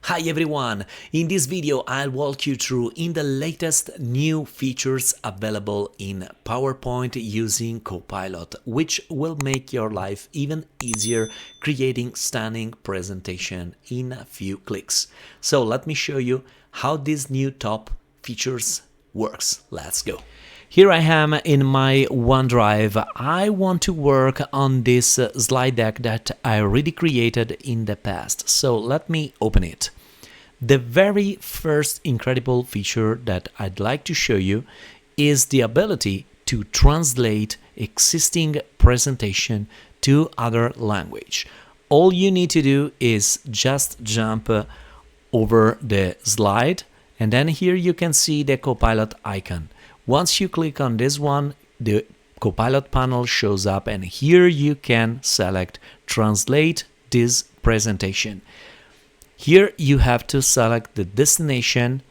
Hi everyone! In this video I'll walk you through the latest new features available in PowerPoint using Copilot, which will make your life even easier creating stunning presentation in a few clicks. So let me show you how these new top features works. Let's go. Here I am in my OneDrive. I want to work on this slide deck that I already created in the past. So let me open it. The very first incredible feature that I'd like to show you is the ability to translate existing presentation to other language. All you need to do is just jump over the slide, and then here you can see the Copilot icon. Once you click on this one, the Copilot panel shows up, and here you can select Translate this presentation. Here you have to select the destination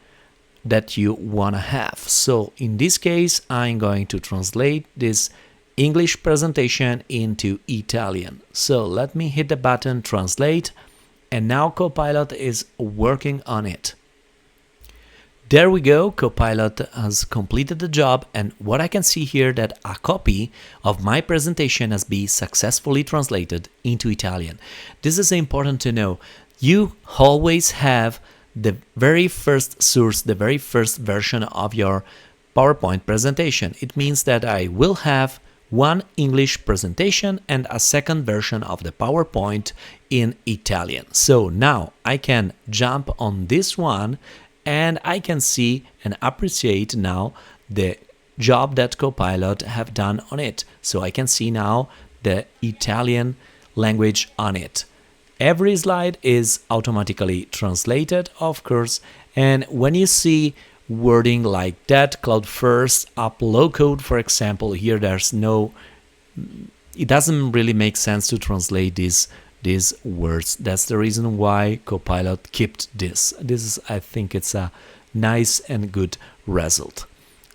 that you want to have. So in this case, I'm going to translate this English presentation into Italian. So let me hit the button Translate, and now Copilot is working on it. There we go, Copilot has completed the job, and what I can see here that a copy of my presentation has been successfully translated into Italian. This is important to know. You always have the very first source, the very first version of your PowerPoint presentation. It means that I will have one English presentation and a second version of the PowerPoint in Italian. So now I can jump on this one and I can see and appreciate now the job that Copilot have done on it. So I can see now the Italian language on it. Every slide is automatically translated, of course, and when you see wording like that, cloud first, up low code, for example, here it doesn't really make sense to translate these words. That's the reason why Copilot kept this. I think it's a nice and good result.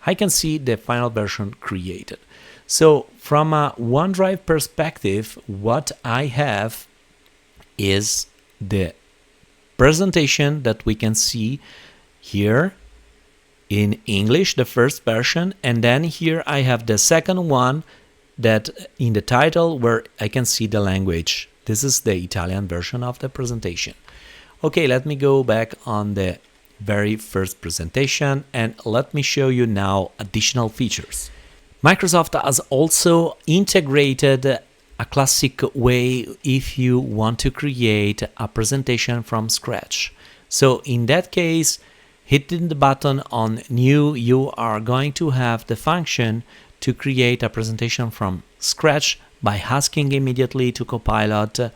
I can see the final version created. So from a OneDrive perspective, what I have is the presentation that we can see here in English, the first version, and then here I have the second one that in the title where I can see the language. This is the Italian version of the presentation. Okay, let me go back on the very first presentation and let me show you now additional features. Microsoft has also integrated a classic way if you want to create a presentation from scratch. So in that case, hitting the button on New, you are going to have the function to create a presentation from scratch by asking immediately to Copilot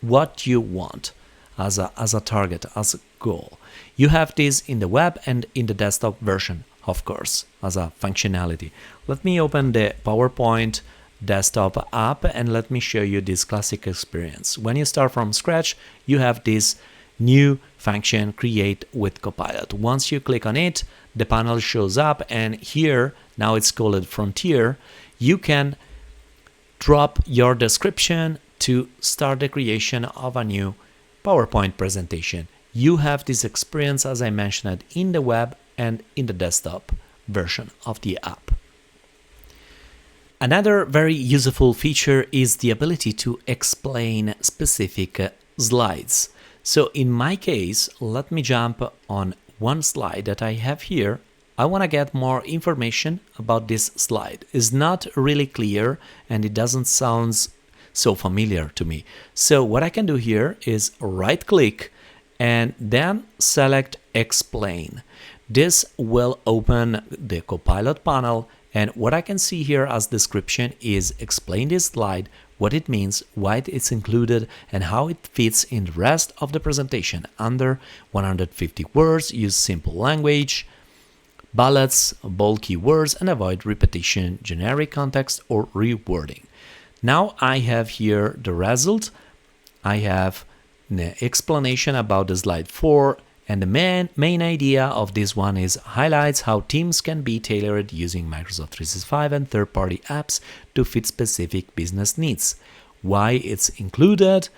what you want as a target, as a goal. You have this in the web and in the desktop version, of course, as a functionality. Let me open the PowerPoint desktop app and let me show you this classic experience. When you start from scratch, you have this new function, Create with Copilot. Once you click on it, the panel shows up, and here, now it's called Frontier, you can drop your description to start the creation of a new PowerPoint presentation. You have this experience, as I mentioned, in the web and in the desktop version of the app. Another very useful feature is the ability to explain specific slides. So in my case, let me jump on one slide that I have here. I want to get more information about this slide. It's not really clear and it doesn't sound so familiar to me. So what I can do here is right click and then select Explain. This will open the Copilot panel, and what I can see here as description is explain this slide, what it means, why it's included, and how it fits in the rest of the presentation. Under 150 words, use simple language, bullets, bold keywords, and avoid repetition, generic context, or rewording. Now I have here the result. I have the explanation about the slide 4, and the main idea of this one is highlights how teams can be tailored using Microsoft 365 and third-party apps to fit specific business needs, why it's included,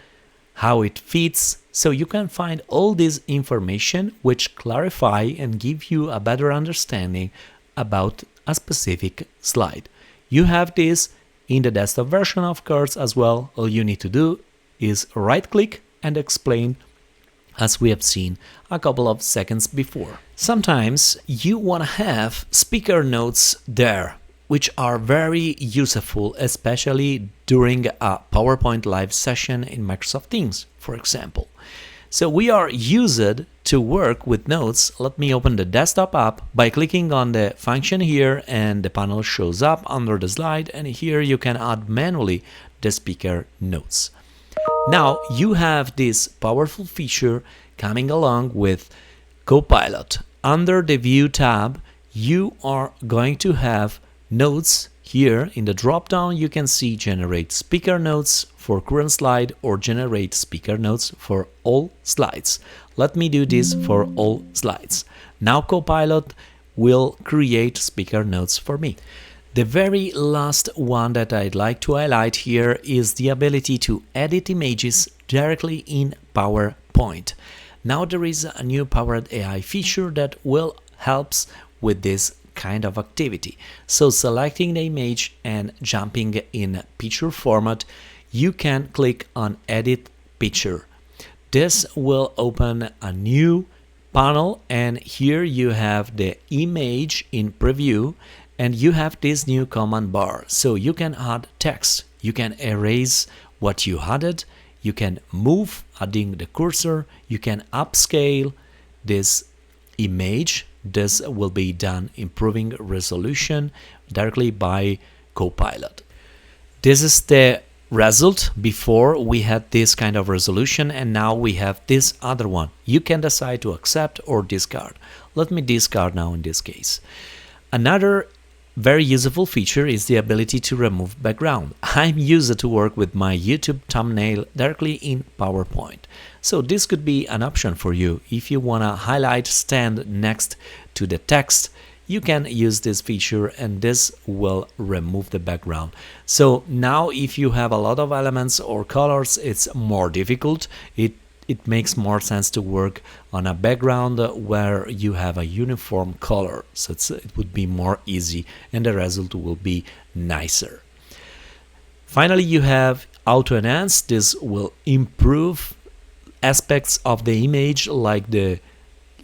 how it fits, So you can find all this information which clarify and give you a better understanding about a specific slide. You have this in the desktop version, of course, as well. All you need to do is right-click and explain, as we have seen a couple of seconds before. Sometimes you want to have speaker notes there, which are very useful, especially during a PowerPoint live session in Microsoft Teams, for example. So we are used to work with notes. Let me open the desktop app by clicking on the function here, and the panel shows up under the slide, and here you can add manually the speaker notes. Now you have this powerful feature coming along with Copilot. Under the View tab, you are going to have notes. Here in the drop-down you can see generate speaker notes for current slide or generate speaker notes for all slides. Let me do this for all slides. Now Copilot will create speaker notes for me. The very last one that I'd like to highlight here is the ability to edit images directly in PowerPoint. Now there is a new powered AI feature that will help with this kind of activity. So selecting the image and jumping in picture format, you can click on Edit Picture. This will open a new panel, and here you have the image in preview, and you have this new command bar. So you can add text, you can erase what you added, you can move adding the cursor, you can upscale this image. This will be done improving resolution directly by Copilot. This is the result. Before we had this kind of resolution, and now we have this other one. You can decide to accept or discard. Let me discard now in this case. Another very useful feature is the ability to remove background. I'm used to work with my YouTube thumbnail directly in PowerPoint. So this could be an option for you. If you want to highlight stand next to the text, you can use this feature and this will remove the background. So now if you have a lot of elements or colors, it's more difficult. It makes more sense to work on a background where you have a uniform color. So it would be more easy and the result will be nicer. Finally, you have Auto Enhance. This will improve aspects of the image like the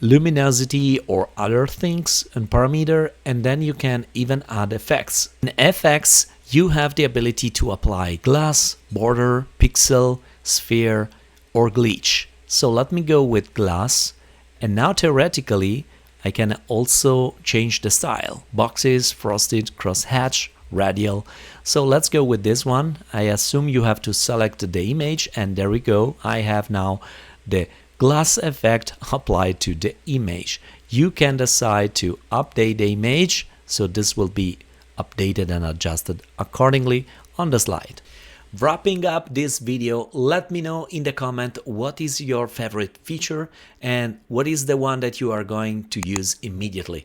luminosity or other things and parameter, and then you can even add effects. In effects, you have the ability to apply glass, border, pixel, sphere, or glitch. So let me go with glass, and now theoretically I can also change the style: boxes, frosted, crosshatch, radial. So let's go with this one. I assume you have to select the image, and there we go. I have now the glass effect applied to the image. You can decide to update the image, so this will be updated and adjusted accordingly on the slide. Wrapping up this video, let me know in the comment what is your favorite feature and what is the one that you are going to use immediately.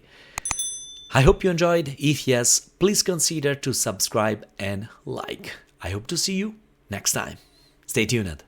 I hope you enjoyed. If yes, please consider to subscribe and like. I hope to see you next time. Stay tuned.